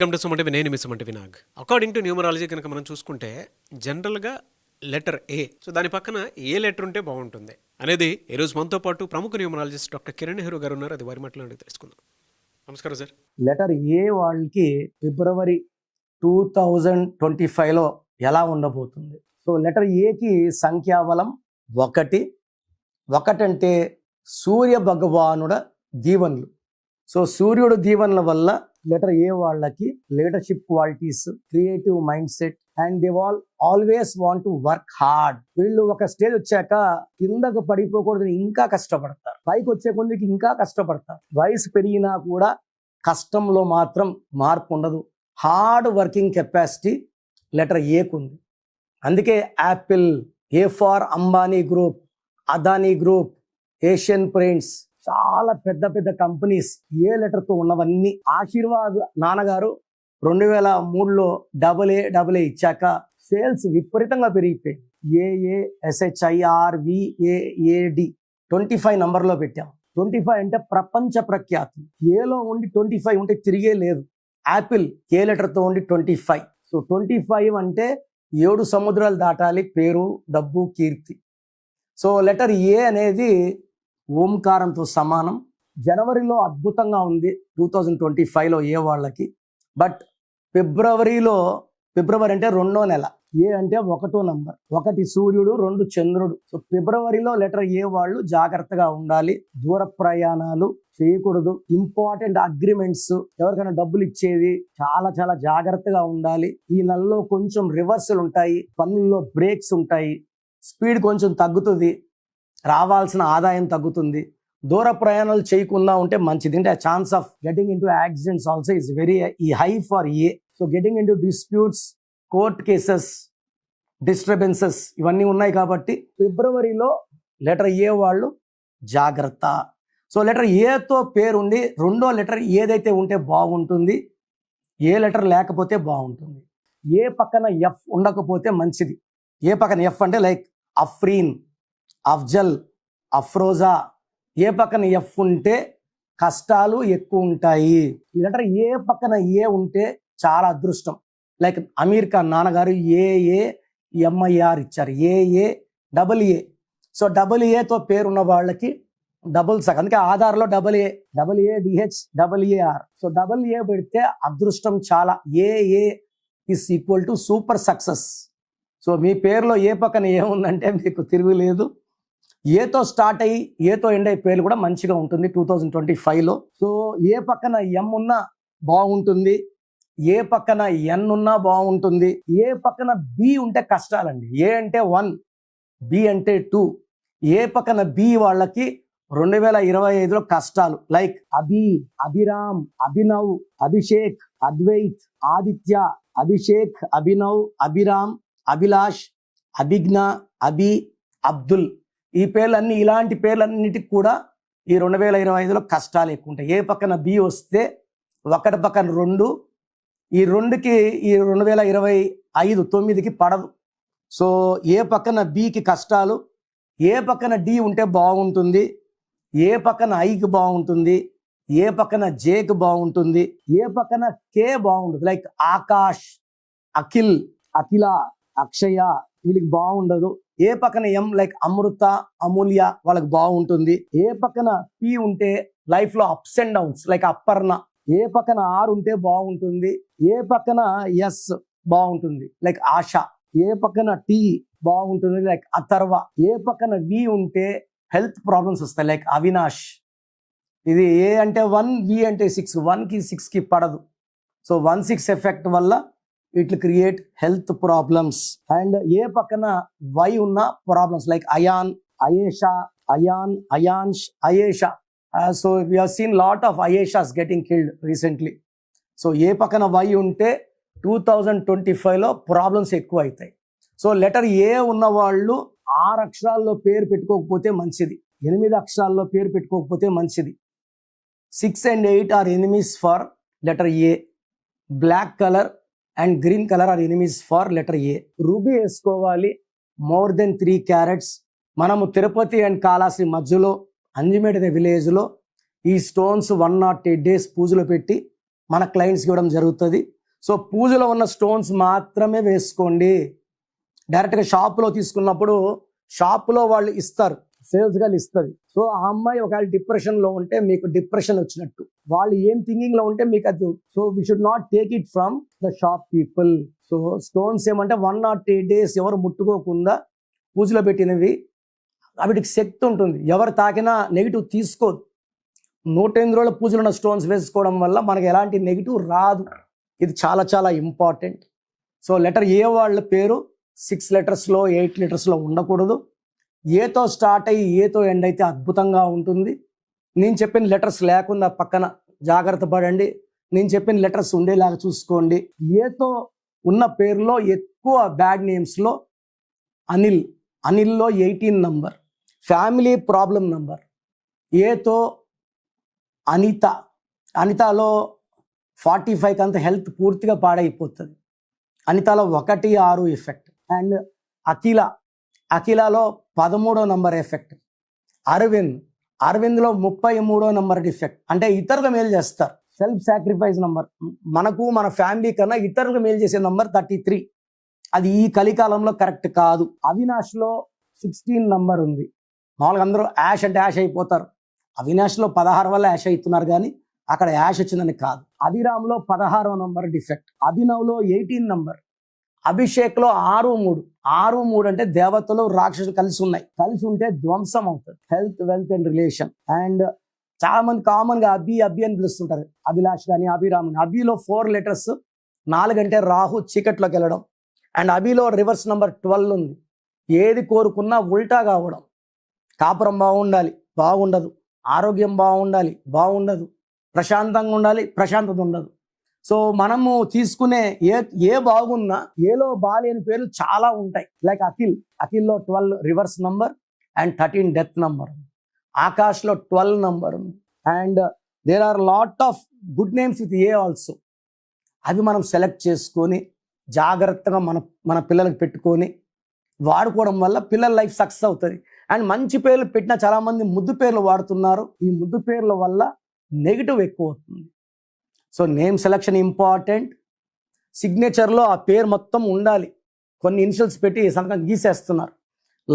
Welcome to సుమంటి నేను మీ సుమంటి వినాగ్. According to numerology కనుక మనం చూసుకుంటే జనరల్గా లెటర్ ఏ, సో దాని పక్కన ఏ లెటర్ ఉంటే బాగుంటుంది అనేది ఈ రోజు మనతో పాటు ప్రముఖ న్యూమరాలజిస్ట్ డాక్టర్ కిరణ్ నెహ్రూ గారు ఉన్నారు. అది వారి మాటలో తెలుసుకుందాం. నమస్కారం సార్. లెటర్ ఏ వాళ్ళకి ఫిబ్రవరి 2025లో ఎలా ఉండబోతుంది? సో లెటర్ ఏకి సంఖ్యాబలం 1. 1 అంటే సూర్య భగవానుడ దీవెనలు. సో సూర్యుడు దీవెనల వల్ల లెటర్ ఏ వాళ్ళకి leadership qualities, creative mind set and they always want to work hard. వీళ్ళు ఒక స్టేజ్ వచ్చాక కిందకు పడిపోకూడదని ఇంకా కష్టపడతారు, పైకి వచ్చే కొద్దికి ఇంకా కష్టపడతారు. వయసు పెరిగినా కూడా కష్టంలో మాత్రం మార్పు ఉండదు. హార్డ్ వర్కింగ్ కెపాసిటీ లెటర్ ఏకు ఉంది. అందుకే Apple, A for Ambani group, Adani group, Asian Paints, చాలా పెద్ద పెద్ద కంపెనీస్ ఏ లెటర్తో ఉన్నవన్నీ. ఆశీర్వాద్ నాన్నగారు 2003లో AA ఇచ్చాక సేల్స్ విపరీతంగా పెరిగిపోయాయి. AASHIRVAAD 25 నంబర్లో పెట్టాం. 25 అంటే ప్రపంచ ప్రఖ్యాతి. ఏలో ఉండి 25 ఉంటే తిరిగే లేదు. యాపిల్ ఏ లెటర్తో ఉండి 25. సో 25 అంటే 7 సముద్రాలు దాటాలి, పేరు, డబ్బు, కీర్తి. సో లెటర్ ఏ అనేది ఓంకారంతో సమానం. జనవరిలో అద్భుతంగా ఉంది 2025లో ఏ వాళ్ళకి. బట్ ఫిబ్రవరి అంటే 2వ నెల. ఏ అంటే 1వ నంబర్, 1 సూర్యుడు, 2 చంద్రుడు. సో ఫిబ్రవరిలో లెటర్ ఏ వాళ్ళు జాగ్రత్తగా ఉండాలి. దూర ప్రయాణాలు చేయకూడదు. ఇంపార్టెంట్ అగ్రిమెంట్స్, ఎవరికైనా డబ్బులు ఇచ్చేది చాలా చాలా జాగ్రత్తగా ఉండాలి. ఈ నెలలో కొంచెం రివర్సల్ ఉంటాయి, పనుల్లో బ్రేక్స్ ఉంటాయి, స్పీడ్ కొంచెం తగ్గుతుంది, రావాల్సిన ఆదాయం తగ్గుతుంది. దూర ప్రయాణాలు చేయకుండా ఉంటే మంచిది. అంటే chance of getting in to accidents also is very high for a. So getting in to disputes, court cases, disturbances ఇవన్నీ ఉన్నాయి. కాబట్టి ఫిబ్రవరిలో లెటర్ ఏ వాళ్ళు జాగ్రత్త. సో లెటర్ ఏతో పేరుండి 2వ లెటర్ ఏదైతే ఉంటే బాగుంటుంది, ఏ లెటర్ లేకపోతే బాగుంటుంది. ఏ పక్కన ఎఫ్ ఉండకపోతే మంచిది. ఏ పక్కన ఎఫ్ అంటే లైక్ అఫ్రీన్, అఫ్జల్, అఫ్రోజా. ఏ పక్కన ఎఫ్ ఉంటే కష్టాలు ఎక్కువ ఉంటాయి. లెటర్ ఏ పక్కన ఏ ఉంటే చాలా అదృష్టం. లైక్ అమీర్ ఖాన్ నాన్నగారు AAMIR ఇచ్చారు, AA. సో AA పేరున్న వాళ్ళకి డబుల్ సక్. అందుకే ఆధార్లో AADHAAR. సో AA పెడితే అదృష్టం చాలా. AA is equal to super success. So మీ పేరులో ఏ పక్కన ఏముందంటే మీకు తిరుగులేదు. ఏతో స్టార్ట్ అయ్యి ఏతో ఎండ్ అయ్యే పేర్లు కూడా మంచిగా ఉంటుంది 2025లో. సో ఏ పక్కన ఎం ఉన్నా బాగుంటుంది, ఏ పక్కన ఎన్ ఉన్నా బాగుంటుంది. ఏ పక్కన బి ఉంటే కష్టాలండి. ఏ అంటే 1, బి అంటే 2. ఏ పక్కన బి వాళ్ళకి 2025లో కష్టాలు. లైక్ అభి, అభిరామ్, అభినవ్, అభిషేక్, అద్వైత్, ఆదిత్య, అభిషేక్, అభినవ్, అభిరామ్, అభిలాష్, అభిజ్ఞ, అభి, అబ్దుల్. ఈ పేర్లన్నీ, ఇలాంటి పేర్లన్నిటికి కూడా ఈ 2025లో కష్టాలు ఎక్కువ ఉంటాయి. ఏ పక్కన బి వస్తే 1 పక్కన 2, ఈ 2కి ఈ 2025 9కి పడదు. సో ఏ పక్కన బికి కష్టాలు, ఏ పక్కన డి ఉంటే బాగుంటుంది, ఏ పక్కన ఐకి బాగుంటుంది, ఏ పక్కన జేకి బాగుంటుంది, ఏ పక్కన కే బాగుంటుంది. లైక్ ఆకాష్, అఖిల్, అఖిల, అక్షయ వీళ్ళకి బాగుండదు. ఏ పక్కన ఎం లైక్ అమృత, అమూల్య వాళ్ళకి బాగుంటుంది. ఏ పక్కన పి ఉంటే లైఫ్ లో అప్స్ అండ్ డౌన్స్ లైక్ అప్పర్ణ. ఏ పక్కన ఆర్ ఉంటే బాగుంటుంది. ఏ పక్కన ఎస్ బాగుంటుంది లైక్ ఆశ. ఏ పక్కన టి బాగుంటుంది లైక్ అథర్వ. ఏ పక్కన వి ఉంటే హెల్త్ ప్రాబ్లమ్స్ వస్తాయి లైక్ అవినాష్. ఇది ఏ అంటే 1, వి అంటే 6. 1కి 6కి పడదు. సో 1-6 ఎఫెక్ట్ వల్ల it will create health problems. And A పక్కన వై ఉన్న problems like Ayan, Ayesha, Ayan, Ayansh, Ayesha. So we have seen lot of Ayeshas getting killed recently. So A పక్కన వై ఉంటే 2025లో ప్రాబ్లమ్స్ ఎక్కువ అవుతాయి. సో లెటర్ ఏ ఉన్న వాళ్ళు 6 అక్షరాల్లో పేరు పెట్టుకోకపోతే మంచిది, 8 అక్షరాల్లో పేరు పెట్టుకోకపోతే మంచిది. 6 and 8 are enemies for letter A. Black colour and green colour are enemies for letter A. Ruby వేసుకోవాలి మోర్ దెన్ 3 carats. మనము తిరుపతి అండ్ కాళాశ్రీ మధ్యలో అంజిమేడ్ అనే విలేజ్లో ఈ స్టోన్స్ 108 days పూజలో పెట్టి మన క్లయింట్స్కి ఇవ్వడం జరుగుతుంది. సో పూజలో ఉన్న స్టోన్స్ మాత్రమే వేసుకోండి. డైరెక్ట్గా షాప్లో తీసుకున్నప్పుడు షాప్లో వాళ్ళు ఇస్తారు, సేల్స్ గర్ల్ ఇస్తుంది. సో ఆ అమ్మాయి ఒకవేళ డిప్రెషన్లో ఉంటే మీకు డిప్రెషన్ వచ్చినట్టు, వాళ్ళు ఏం థింకింగ్లో ఉంటే మీకు అది. So we should not take it from the shop people. So stones ఏమంటే 1 or 2 days ఎవరు ముట్టుకోకుండా పూజలో పెట్టినవి, వాటికి శక్తి ఉంటుంది. ఎవరు తాకినా నెగిటివ్ తీసుకోదు. 108 రోజుల పూజలు ఉన్న స్టోన్స్ వేసుకోవడం వల్ల మనకి ఎలాంటి నెగిటివ్ రాదు. ఇది చాలా చాలా ఇంపార్టెంట్. సో లెటర్ ఏ వాళ్ళ పేరు 6 letersలో 8 letersలో ఉండకూడదు. ఏతో స్టార్ట్ అయ్యి ఏతో ఎండ్ అయితే అద్భుతంగా ఉంటుంది. నేను చెప్పిన లెటర్స్ లేకుండా పక్కన జాగ్రత్త పడండి. నేను చెప్పిన లెటర్స్ ఉండేలాగా చూసుకోండి. ఏతో ఉన్న పేరులో ఎక్కువ బ్యాడ్ నేమ్స్లో అనిల్లో 18 నంబర్, ఫ్యామిలీ ప్రాబ్లం నంబర్. ఏతో అనితలో 45 అంత హెల్త్ పూర్తిగా పాడైపోతుంది. అనితలో 1, 6 ఎఫెక్ట్. అండ్ అఖిలలో 13వ నంబర్ ఎఫెక్ట్. అరవింద్లో 33వ నంబర్ డిఫెక్ట్. అంటే ఇతరులకు మేలు చేస్తారు, సెల్ఫ్ సాక్రిఫైస్ నంబర్. మనకు మన ఫ్యామిలీ కన్నా ఇతరులకు మేలు చేసే నంబర్ 33. అది ఈ కలికాలంలో కరెక్ట్ కాదు. అవినాష్లో 16 నంబర్ ఉంది. మామూలుగా అందరూ యాష్ అంటే యాష్ అయిపోతారు. అవినాష్లో 16 వల్ల యాష్ అవుతున్నారు, కానీ అక్కడ యాష్ వచ్చిందని కాదు. అభిరామ్లో 16వ నంబర్ డిఫెక్ట్. అభినవ్లో 18 నంబర్. అభిషేక్లో 6-3 అంటే దేవతలు రాక్షసులు కలిసి ఉన్నాయి. కలిసి ఉంటే ధ్వంసం అవుతుంది. Health, wealth and relation. And చాలా మంది కామన్గా అభి అని పిలుస్తుంటారు. అభిలాష్ కానీ అభిరామ్. అభిలో 4 letters, 4 అంటే రాహు చీకట్లోకి వెళ్ళడం. అండ్ అభిలో రివర్స్ నంబర్ 12 ఉంది. ఏది కోరుకున్నా ఉల్టా కావడం. కాపురం బాగుండాలి, బాగుండదు. ఆరోగ్యం బాగుండదు. ప్రశాంతంగా ఉండాలి, ప్రశాంతత ఉండదు. సో మనము తీసుకునే ఏ బాగున్నా ఏలో బాలేని పేర్లు చాలా ఉంటాయి. లైక్ అఖిల్లో 12 reverse number and 13 death number ఉంది. ఆకాష్లో 12 నంబర్ ఉంది. And there are lot of good names with A also. అవి మనం సెలెక్ట్ చేసుకొని జాగ్రత్తగా మన పిల్లలకు పెట్టుకొని వాడుకోవడం వల్ల పిల్లల లైఫ్ సక్సెస్ అవుతుంది. అండ్ మంచి పేర్లు పెట్టిన చాలామంది ముద్దు పేర్లు వాడుతున్నారు. ఈ ముద్దు పేర్ల వల్ల నెగిటివ్ ఎక్కువ అవుతుంది. So name selection important. సిగ్నేచర్లో ఆ పేరు మొత్తం ఉండాలి. కొన్ని ఇనిషియల్స్ పెట్టి సంతకం గీసేస్తున్నారు.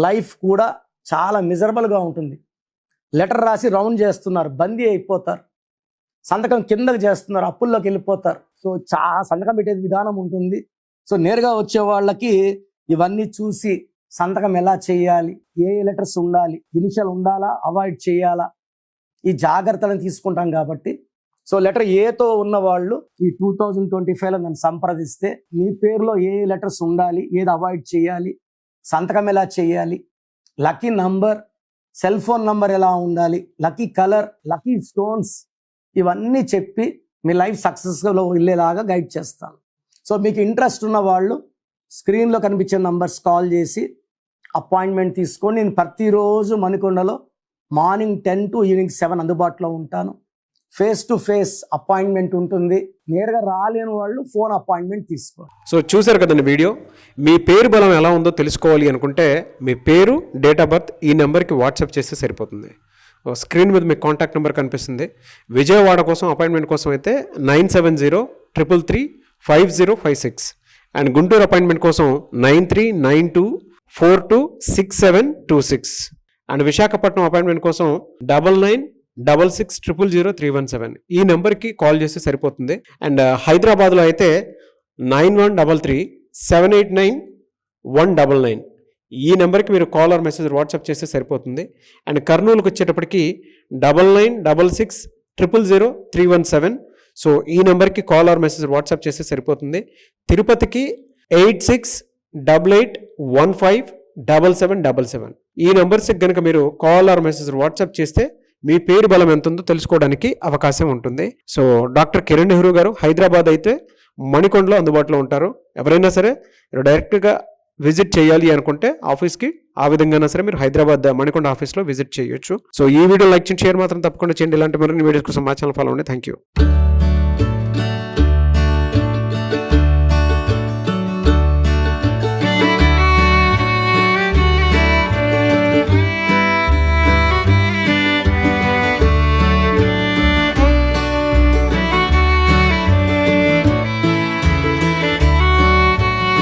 లైఫ్ కూడా చాలా మిజరబుల్గా ఉంటుంది. లెటర్ రాసి రౌండ్ చేస్తున్నారు, బందీ అయిపోతారు. సంతకం కిందకు చేస్తున్నారు, అప్పుల్లోకి వెళ్ళిపోతారు. సో సంతకం పెట్టే విధానం ఉంటుంది. సో నేరుగా వచ్చే వాళ్ళకి ఇవన్నీ చూసి సంతకం ఎలా చేయాలి, ఏ లెటర్స్ ఉండాలి, ఇనిషియల్ ఉండాలా, అవాయిడ్ చేయాలా, ఈ జాగ్రత్తలను తీసుకుంటాం కాబట్టి. సో లెటర్ ఏతో ఉన్న వాళ్ళు ఈ 2025లో నన్ను సంప్రదిస్తే మీ పేరులో ఏ లెటర్స్ ఉండాలి, ఏది అవాయిడ్ చేయాలి, సంతకం ఎలా చేయాలి, lucky number, cell phone number ఎలా ఉండాలి, లక్కీ కలర్, లక్కీ స్టోన్స్, ఇవన్నీ చెప్పి మీ లైఫ్ సక్సెస్లో వెళ్ళేలాగా గైడ్ చేస్తాను. సో మీకు ఇంట్రెస్ట్ ఉన్న వాళ్ళు స్క్రీన్లో కనిపించే నంబర్స్ కాల్ చేసి అపాయింట్మెంట్ తీసుకొని, నేను ప్రతిరోజు మణికొండలో మార్నింగ్ 10 to ఈవినింగ్ 7 అందుబాటులో ఉంటాను. ఫేస్ టు ఫేస్ అపాయింట్మెంట్ ఉంటుంది. నేరుగా రాలేని వాళ్ళు ఫోన్ అపాయింట్మెంట్ తీసుకోండి. సో చూసారు కదండి వీడియో. మీ పేరు బలం ఎలా ఉందో తెలుసుకోవాలి అనుకుంటే మీ పేరు, డేట్ ఆఫ్ బర్త్ ఈ నెంబర్కి వాట్సాప్ చేస్తే సరిపోతుంది. స్క్రీన్ మీద మీకు కాంటాక్ట్ నెంబర్ కనిపిస్తుంది. విజయవాడ కోసం అపాయింట్మెంట్ కోసం అయితే 9703335056 అండ్ గుంటూరు అపాయింట్మెంట్ కోసం 9392426726 అండ్ విశాఖపట్నం అపాయింట్మెంట్ కోసం 9966000317 ఈ నెంబర్కి కాల్ చేస్తే సరిపోతుంది. అండ్ హైదరాబాద్లో అయితే 9133789199 ఈ నెంబర్కి మీరు కాల్ ఆర్ మెసేజ్ వాట్సాప్ చేస్తే సరిపోతుంది. అండ్ కర్నూలుకి వచ్చేటప్పటికి 9966000317 సో ఈ నెంబర్కి కాల్ ఆర్ మెసేజ్ వాట్సాప్ చేస్తే సరిపోతుంది. తిరుపతికి 8688157777 ఈ నెంబర్స్కి కనుక మీరు కాల్ ఆర్ మెసేజ్ వాట్సాప్ చేస్తే మీ పేరు బలం ఎంత ఉందో తెలుసుకోవడానికి అవకాశం ఉంటుంది. సో డాక్టర్ కిరణ్ నెహ్రూ గారు హైదరాబాద్ అయితే మణికొండలో అందుబాటులో ఉంటారు. ఎవరైనా సరే డైరెక్ట్గా విజిట్ చేయాలి అనుకుంటే ఆఫీస్కి ఆ విధంగా సరే మీరు హైదరాబాద్ మణికొండ ఆఫీస్లో విజిట్ చేయొచ్చు. సో ఈ వీడియో లైక్ చేయండి, షేర్ మాత్రం తప్పకుండా చేయండి. ఇలాంటి మరిన్ని వీడియోస్ కోసం మా ఛానల్ ఫాలో అవ్వండి. Thank you.